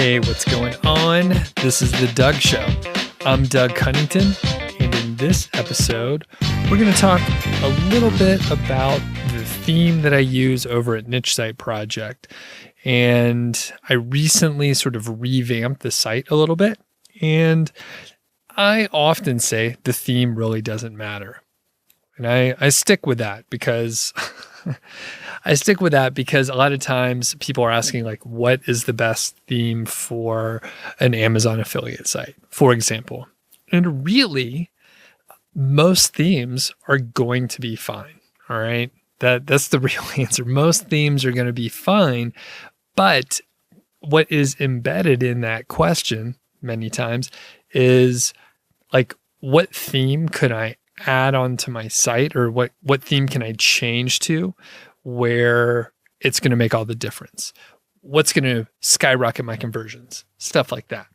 Hey, what's going on? This is The Doug Show. I'm Doug Cunnington, and in this episode, we're going to talk a little bit about the theme that I use over at Niche Site Project. And I recently sort of revamped the site a little bit, and I often say the theme really doesn't matter. And I stick with that because a lot of times people are asking, like, what is the best theme for an Amazon affiliate site, for example? And really, most themes are going to be fine. All right. That's the real answer. Most themes are going to be fine. But what is embedded in that question many times is, like, what theme could I add onto my site, or what theme can I change to where it's going to make all the difference? What's going to skyrocket my conversions? Stuff like that.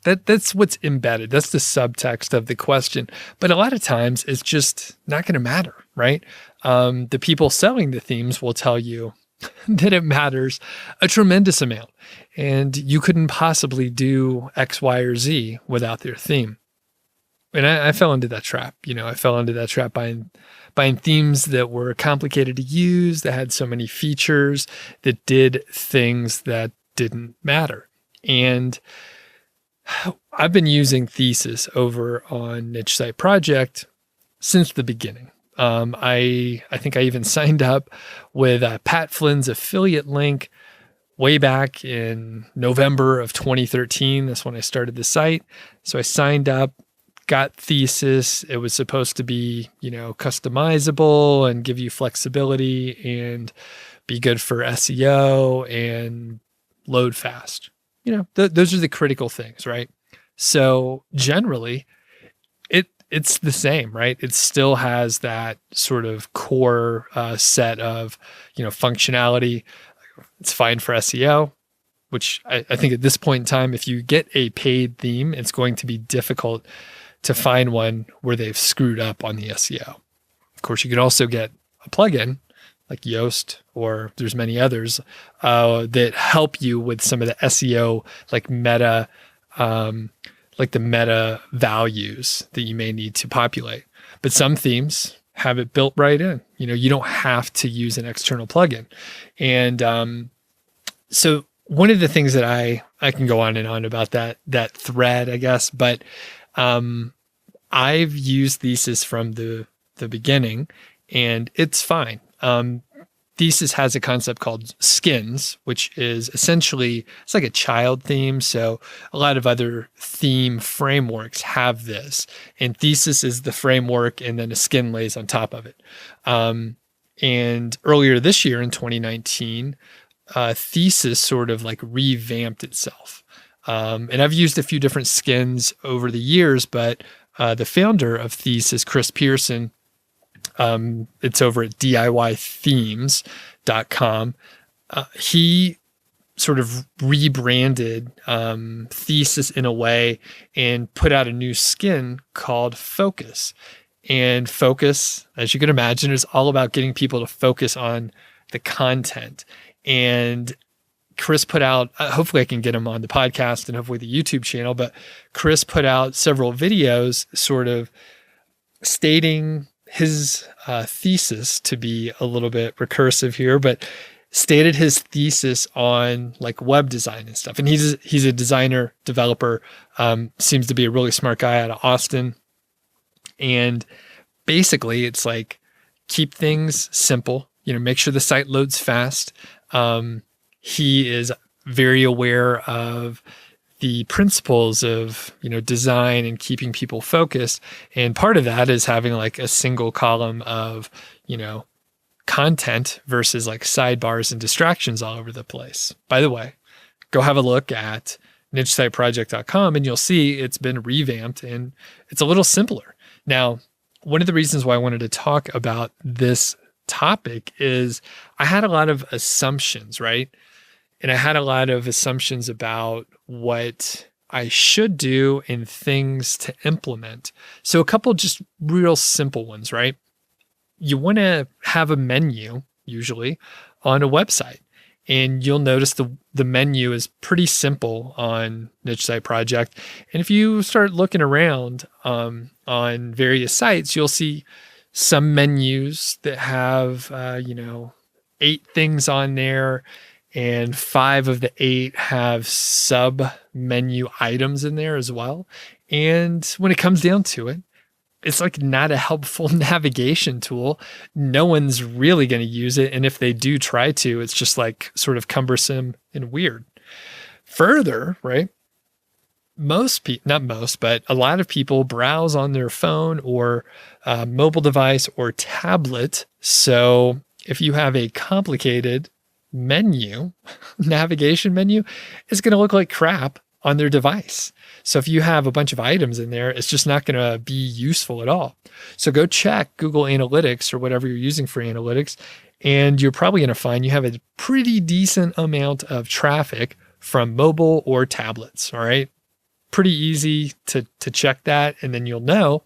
That's what's embedded. That's the subtext of the question. But a lot of times it's just not going to matter, right? The people selling the themes will tell you that it matters a tremendous amount, and you couldn't possibly do X, Y, or Z without their theme. And I fell into that trap. I fell into that trap buying themes that were complicated to use, that had so many features, that did things that didn't matter. And I've been using Thesis over on Niche Site Project since the beginning. I think I even signed up with Pat Flynn's affiliate link way back in November of 2013. That's when I started the site. So I signed up, got Thesis. It was supposed to be, customizable and give you flexibility and be good for SEO and load fast. Those are the critical things, right? So generally, it's the same, right? It still has that sort of core set of, functionality. It's fine for SEO, which I think at this point in time, if you get a paid theme, it's going to be difficult to find one where they've screwed up on the SEO. Of course, you could also get a plugin like Yoast, or there's many others that help you with some of the SEO, like meta, like the meta values that you may need to populate. But some themes have it built right in. You don't have to use an external plugin. And so one of the things that I can go on and on about that thread, I guess, but I've used Thesis from the beginning, and it's fine. Thesis has a concept called skins, which is essentially, it's like a child theme. So a lot of other theme frameworks have this, and Thesis is the framework, and then a skin lays on top of it. And earlier this year in 2019, Thesis sort of like revamped itself. And I've used a few different skins over the years, but the founder of Thesis, Chris Pearson, it's over at DIYthemes.com. He sort of rebranded Thesis in a way and put out a new skin called Focus. And Focus, as you can imagine, is all about getting people to focus on the content. And Chris put out, hopefully I can get him on the podcast and hopefully the YouTube channel, but Chris put out several videos sort of stating his thesis, to be a little bit recursive here, but stated his thesis on like web design and stuff. And he's a designer, developer, seems to be a really smart guy out of Austin. And basically it's like, keep things simple, make sure the site loads fast. He is very aware of the principles of, design and keeping people focused. And part of that is having like a single column of, content versus like sidebars and distractions all over the place. By the way, go have a look at nichesiteproject.com and you'll see it's been revamped and it's a little simpler. Now, one of the reasons why I wanted to talk about this topic is I had a lot of assumptions, right? And I had a lot of assumptions about what I should do and things to implement. So a couple just real simple ones, right? You want to have a menu, usually, on a website. and you'll notice the menu is pretty simple on Niche Site Project. And if you start looking around on various sites, you'll see some menus that have 8 things on there, and 5 of the 8 have sub menu items in there as well. And when it comes down to it, it's like not a helpful navigation tool. No one's really going to use it. And if they do try to, it's just like sort of cumbersome and weird. Further, right? Not most, but a lot of people browse on their phone or mobile device or tablet. So if you have a complicated navigation menu, it's going to look like crap on their device. So if you have a bunch of items in there, it's just not going to be useful at all. So go check Google Analytics or whatever you're using for analytics, and you're probably going to find you have a pretty decent amount of traffic from mobile or tablets. All right. Pretty easy to check that. And then you'll know,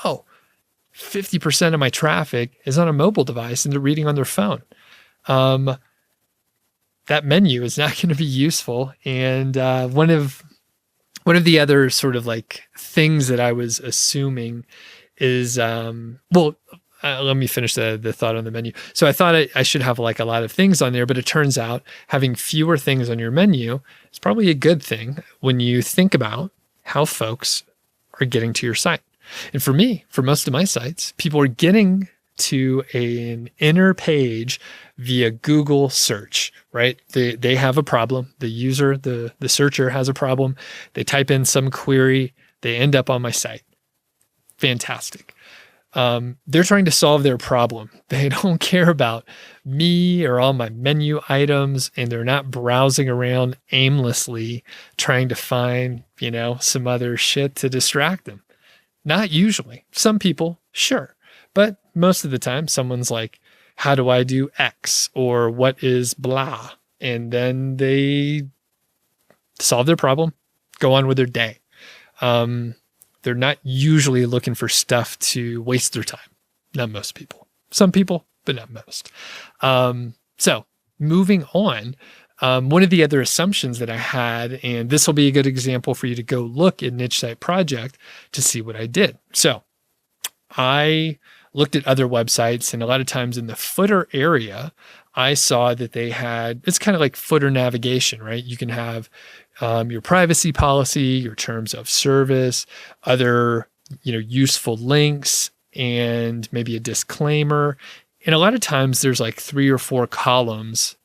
50% of my traffic is on a mobile device and they're reading on their phone. That menu is not going to be useful. And one of the other sort of like things that I was assuming is, let me finish the thought on the menu. So I thought I should have like a lot of things on there, but it turns out having fewer things on your menu is probably a good thing when you think about how folks are getting to your site. And for me, for most of my sites, people are getting to an inner page via Google search, right? They have a problem. The user, the searcher has a problem. They type in some query. They end up on my site. Fantastic. They're trying to solve their problem. They don't care about me or all my menu items, and they're not browsing around aimlessly trying to find, some other shit to distract them. Not usually. Some people, sure. But most of the time, someone's like, how do I do X? Or what is blah? And then they solve their problem, go on with their day. They're not usually looking for stuff to waste their time. Not most people. Some people, but not most. So moving on, one of the other assumptions that I had, and this will be a good example for you to go look at Niche Site Project to see what I did. So I looked at other websites, and a lot of times in the footer area, I saw that they had, it's kind of like footer navigation, right? You can have your privacy policy, your terms of service, other, useful links, and maybe a disclaimer. And a lot of times there's like 3 or 4 columns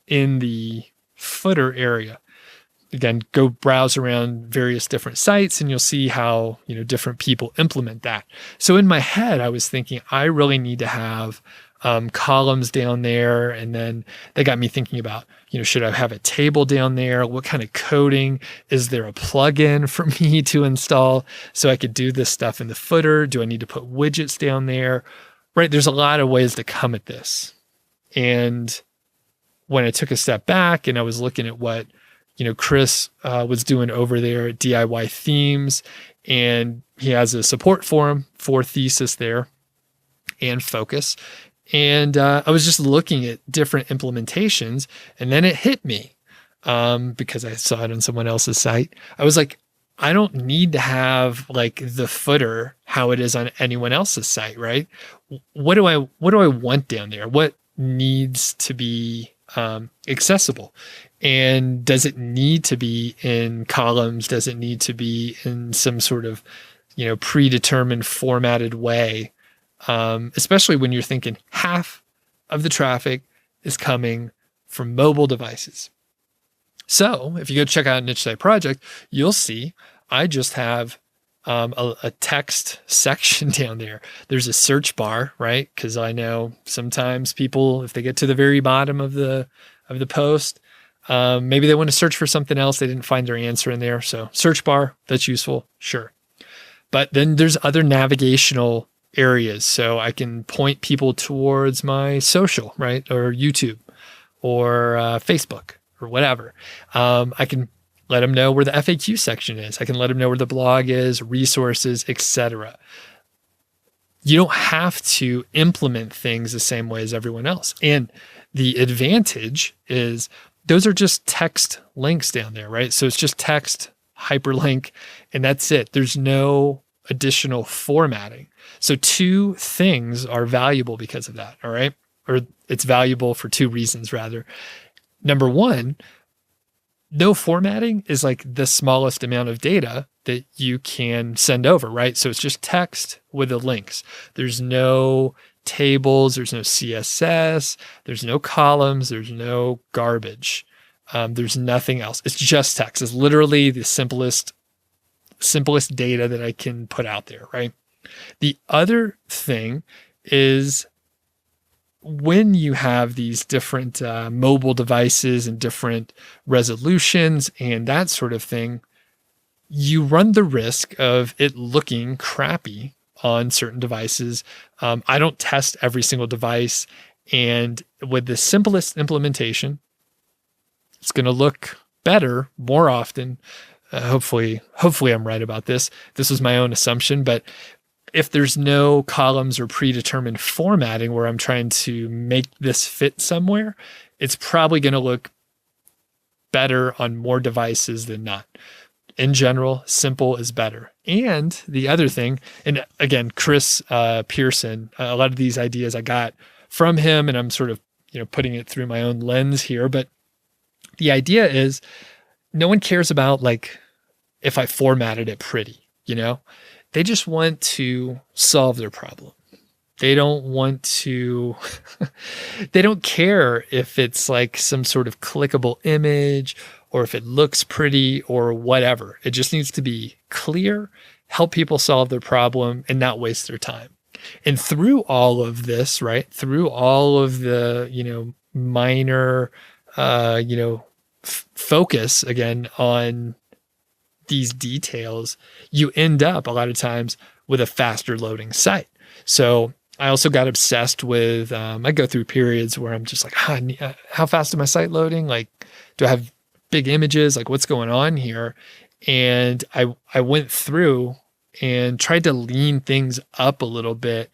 in the footer area. Again, go browse around various different sites and you'll see how, different people implement that. So in my head, I was thinking, I really need to have columns down there. And then they got me thinking about, should I have a table down there? What kind of coding? Is there a plugin for me to install so I could do this stuff in the footer? Do I need to put widgets down there? Right? There's a lot of ways to come at this. And when I took a step back and I was looking at what Chris was doing over there at DIY Themes, and he has a support forum for Thesis there and Focus. And I was just looking at different implementations, and then it hit me because I saw it on someone else's site. I was like, I don't need to have like the footer how it is on anyone else's site, right? What do I want down there? What needs to be accessible? And does it need to be in columns? Does it need to be in some sort of, predetermined formatted way? Especially when you're thinking half of the traffic is coming from mobile devices. So if you go check out Niche Site Project, you'll see I just have a text section down there. There's a search bar, right? Because I know sometimes people, if they get to the very bottom of the post, maybe they want to search for something else. They didn't find their answer in there. So search bar, that's useful. Sure. But then there's other navigational areas. So I can point people towards my social, right? Or YouTube or Facebook or whatever. I can let them know where the FAQ section is. I can let them know where the blog is, resources, etc. You don't have to implement things the same way as everyone else. And The advantage is those are just text links down there, right? So it's just text, hyperlink, and that's it. There's no additional formatting. So two things are valuable because of that, all right? Or it's valuable for two reasons, rather. Number one, no formatting is like the smallest amount of data that you can send over, right? So it's just text with the links. There's no tables, there's no CSS, there's no columns, there's no garbage. There's nothing else. It's just text. It's literally the simplest data that I can put out there, right? The other thing is when you have these different mobile devices and different resolutions and that sort of thing, you run the risk of it looking crappy on certain devices. I don't test every single device. And with the simplest implementation, it's going to look better more often. Hopefully I'm right about this. This was my own assumption, but if there's no columns or predetermined formatting where I'm trying to make this fit somewhere, it's probably going to look better on more devices than not. In general, simple is better. And the other thing, and again, Chris Pearson, a lot of these ideas I got from him, and I'm sort of putting it through my own lens here, but the idea is no one cares about like if I formatted it pretty, They just want to solve their problem. They don't want to, they don't care if it's like some sort of clickable image or if it looks pretty or whatever. It just needs to be clear, help people solve their problem and not waste their time. And through all of this, right, through all of the, minor, focus again on these details, you end up a lot of times with a faster loading site. So I also got obsessed with, I go through periods where I'm just like, how fast is my site loading? Like, do I have big images? Like, what's going on here? And I went through and tried to lean things up a little bit,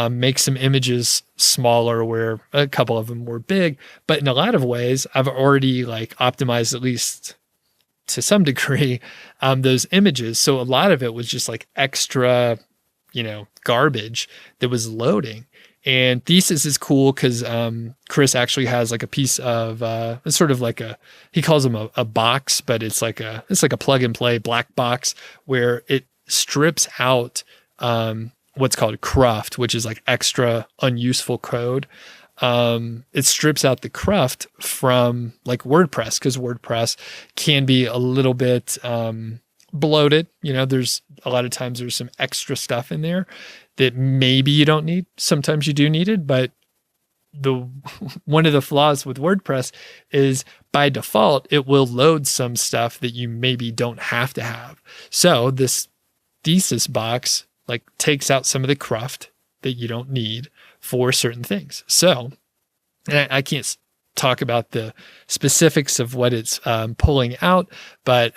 make some images smaller where a couple of them were big. But in a lot of ways, I've already like optimized at least to some degree, those images. So a lot of it was just like extra, garbage that was loading. And Thesis is cool because Chris actually has like a piece of, it's sort of like he calls them a box, but it's like a plug and play black box where it strips out what's called cruft, which is like extra unuseful code. It strips out the cruft from like WordPress because WordPress can be a little bit bloated. There's a lot of times there's some extra stuff in there that maybe you don't need. Sometimes you do need it, but one of the flaws with WordPress is by default, it will load some stuff that you maybe don't have to have. So this Thesis box like takes out some of the cruft that you don't need for certain things. So, and I can't talk about the specifics of what it's pulling out, but,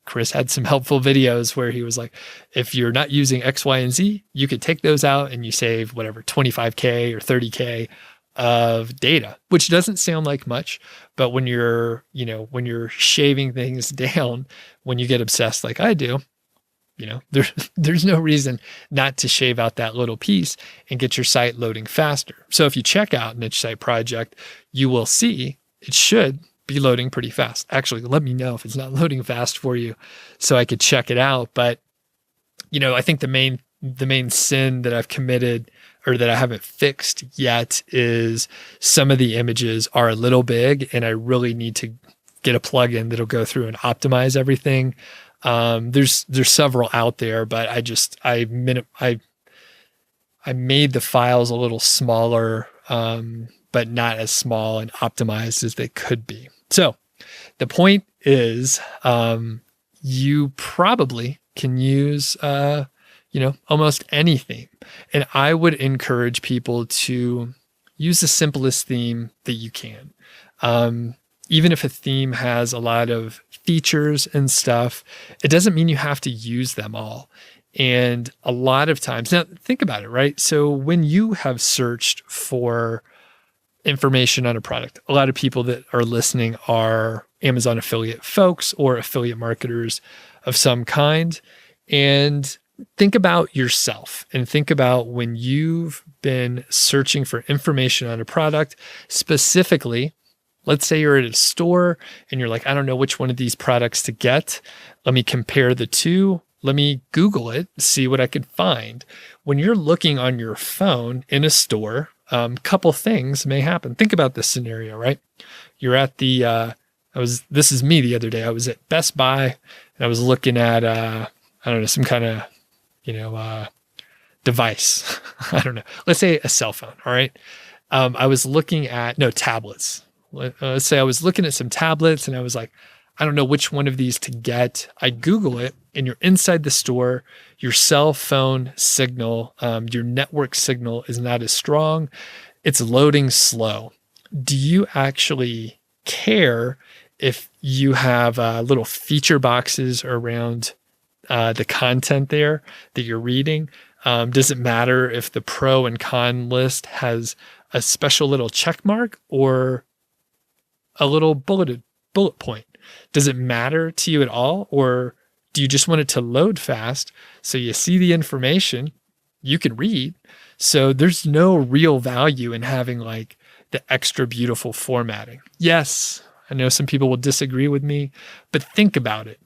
Chris had some helpful videos where he was like, if you're not using X, Y, and Z, you could take those out and you save whatever, 25K or 30K of data, which doesn't sound like much, but when you're shaving things down, when you get obsessed like I do, there's no reason not to shave out that little piece and get your site loading faster. So if you check out Niche Site Project, you will see it should be loading pretty fast. Actually, let me know if it's not loading fast for you so I could check it out. But, I think the main sin that I've committed or that I haven't fixed yet is some of the images are a little big and I really need to get a plugin that'll go through and optimize everything. There's several out there, but I made the files a little smaller, but not as small and optimized as they could be. So the point is, you probably can use, almost any theme. And I would encourage people to use the simplest theme that you can. Even if a theme has a lot of features and stuff, it doesn't mean you have to use them all. And a lot of times, now think about it, right? So when you have searched for information on a product. A lot of people that are listening are Amazon affiliate folks or affiliate marketers of some kind. And think about yourself and think about when you've been searching for information on a product. Specifically, let's say you're at a store and you're like, I don't know which one of these products to get. Let me compare the two. Let me Google it, see what I could find. When you're looking on your phone in a store, couple things may happen. Think about this scenario, right? You're at this is me the other day. I was at Best Buy and I was looking at, I don't know, some kind of, device. I don't know. Let's say a cell phone. All right. I was looking at, tablets. Let's say I was looking at some tablets and I was like, I don't know which one of these to get. I Google it and you're inside the store. Your cell phone signal, your network signal is not as strong. It's loading slow. Do you actually care if you have little feature boxes around the content there that you're reading? Does it matter if the pro and con list has a special little check mark or a little bullet point? Does it matter to you at all? Or do you just want it to load fast so you see the information you can read? So there's no real value in having like the extra beautiful formatting. Yes, I know some people will disagree with me, but think about it.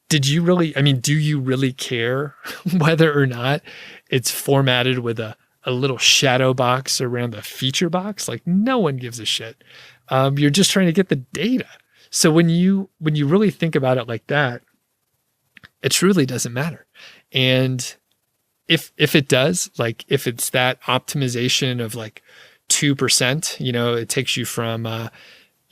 Do you really care whether or not it's formatted with a little shadow box around the feature box? Like no one gives a shit. You're just trying to get the data. So when you really think about it like that, it truly doesn't matter. And if it does, like if it's that optimization of like 2%, it takes you from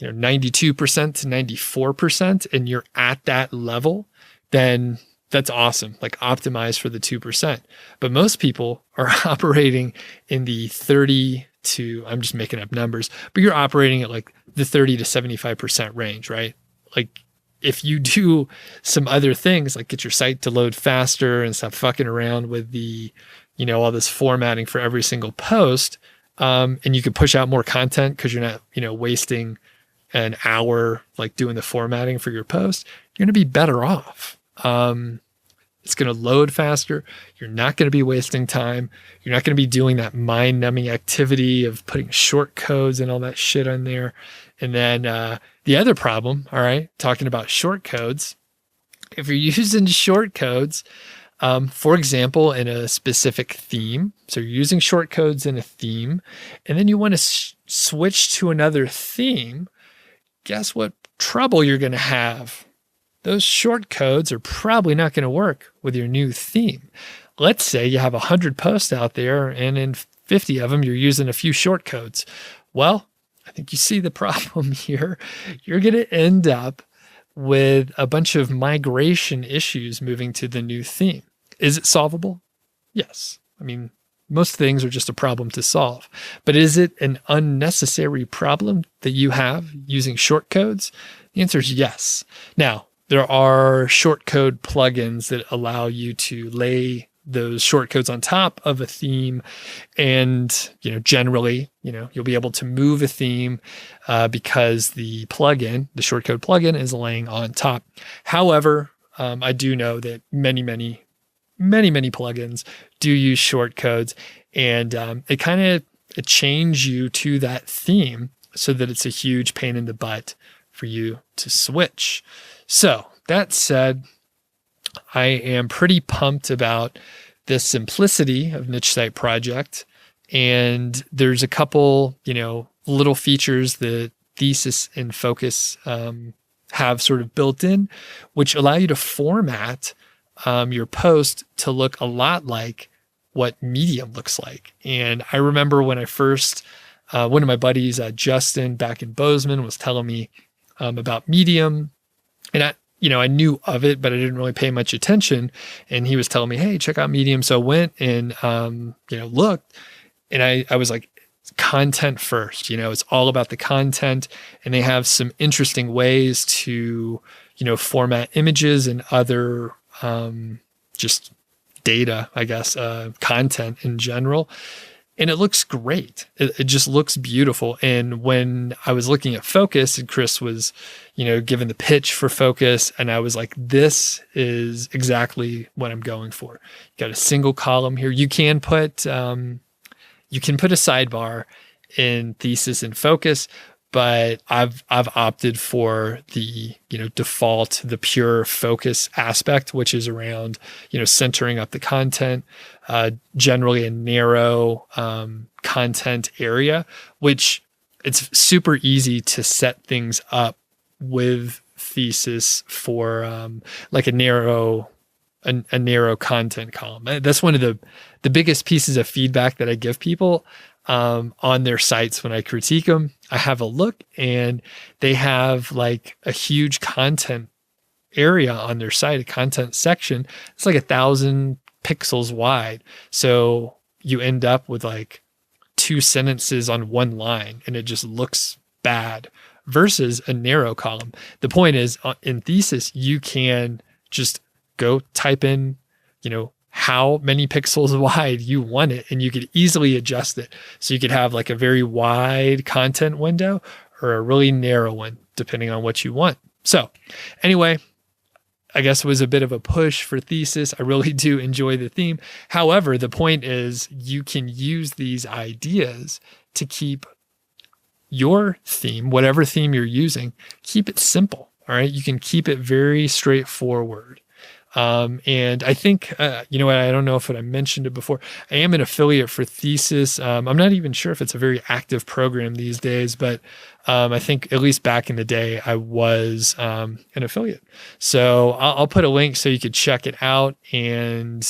92% to 94% and you're at that level, then that's awesome. Like optimize for the 2%. But most people are operating in the 30 to, I'm just making up numbers, but you're operating at like the 30 to 75% range, right? Like if you do some other things, like get your site to load faster and stop fucking around with the, all this formatting for every single post, and you can push out more content because you're not, wasting an hour like doing the formatting for your post, you're going to be better off. It's going to load faster. You're not going to be wasting time. You're not going to be doing that mind-numbing activity of putting short codes and all that shit on there. And then the other problem, all right, talking about short codes, if you're using short codes, for example, in a specific theme, so you're using short codes in a theme, and then you want to switch to another theme, guess what trouble you're going to have? Those short codes are probably not going to work with your new theme. Let's say you have 100 posts out there and in 50 of them, you're using a few short codes. Well, I think you see the problem here. You're going to end up with a bunch of migration issues moving to the new theme. Is it solvable? Yes. I mean, most things are just a problem to solve. But is it an unnecessary problem that you have using short codes? The answer is yes. Now, there are short code plugins that allow you to lay those short codes on top of a theme. And, generally, you'll be able to move a theme because the short code plugin is laying on top. However, I do know that many plugins do use short codes, and it chains you to that theme so that it's a huge pain in the butt for you to switch. So that said, I am pretty pumped about the simplicity of Niche Site Project. And there's a couple, little features that Thesis and Focus have sort of built in, which allow you to format your post to look a lot like what Medium looks like. And I remember when I first, one of my buddies, Justin, back in Bozeman, was telling me about Medium. And I knew of it, but I didn't really pay much attention. And he was telling me, hey, check out Medium. So I went and, looked, and I was like, content first, it's all about the content. And they have some interesting ways to, format images and other, just data, I guess, content in general. and it looks great. It just looks beautiful. And when I was looking at Focus and Chris was, given the pitch for Focus, and I was like, this is exactly what I'm going for. You got a single column here. You can put a sidebar in Thesis and Focus, but I've opted for the default, the pure Focus aspect, which is around centering up the content, generally a narrow content area, which it's super easy to set things up with Thesis for like a narrow content column. That's one of the biggest pieces of feedback that I give people on their sites when I critique them. I have a look and they have like a huge content area on their site, a content section. It's like 1,000 pixels wide. So you end up with like 2 sentences on one line and it just looks bad versus a narrow column. The point is in Thesis, you can just go type in, how many pixels wide you want it, and you could easily adjust it. So you could have like a very wide content window or a really narrow one, depending on what you want. So anyway, I guess it was a bit of a push for Thesis. I really do enjoy the theme. However, the point is you can use these ideas to keep your theme, whatever theme you're using, keep it simple. All right. You can keep it very straightforward. And I think, I don't know if I mentioned it before. I am an affiliate for Thesis. I'm not even sure if it's a very active program these days, but I think at least back in the day, I was an affiliate. So I'll put a link so you could check it out. And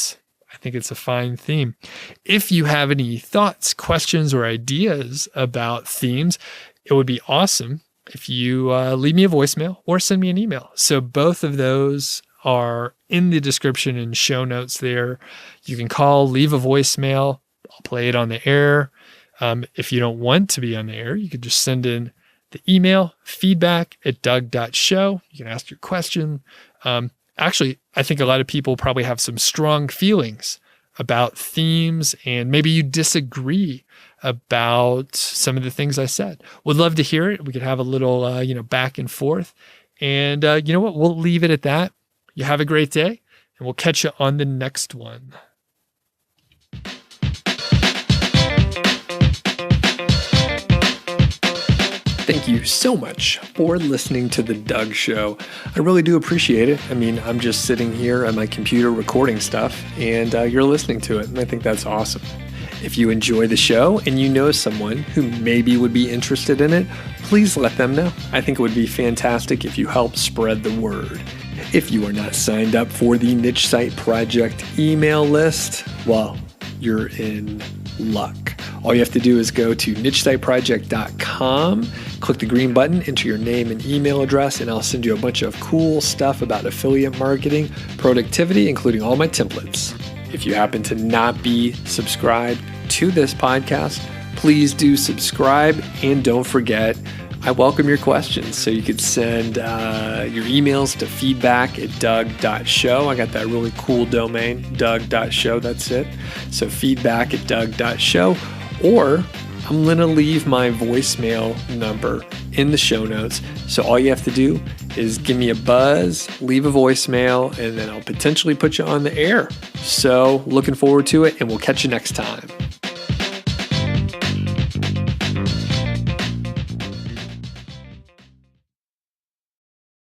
I think it's a fine theme. If you have any thoughts, questions, or ideas about themes, it would be awesome if you leave me a voicemail or send me an email. So both of those are in the description and show notes there. You can call, leave a voicemail. I'll play it on the air. If you don't want to be on the air, you could just send in the email, feedback@doug.show. You can ask your question. Actually, I think a lot of people probably have some strong feelings about themes, and maybe you disagree about some of the things I said. Would love to hear it. We could have a little, back and forth. And you know what? We'll leave it at that. You have a great day, and we'll catch you on the next one. Thank you so much for listening to The Doug Show. I really do appreciate it. I mean, I'm just sitting here at my computer recording stuff, and you're listening to it, and I think that's awesome. If you enjoy the show and you know someone who maybe would be interested in it, please let them know. I think it would be fantastic if you help spread the word. If you are not signed up for the Niche Site Project email list, well, you're in luck. All you have to do is go to nichesiteproject.com, click the green button, enter your name and email address, and I'll send you a bunch of cool stuff about affiliate marketing, productivity, including all my templates. If you happen to not be subscribed to this podcast, please do subscribe, and don't forget, I welcome your questions. So you could send your emails to feedback@doug.show. I got that really cool domain, doug.show. That's it. So feedback@doug.show. Or I'm going to leave my voicemail number in the show notes. So all you have to do is give me a buzz, leave a voicemail, and then I'll potentially put you on the air. So looking forward to it, and we'll catch you next time.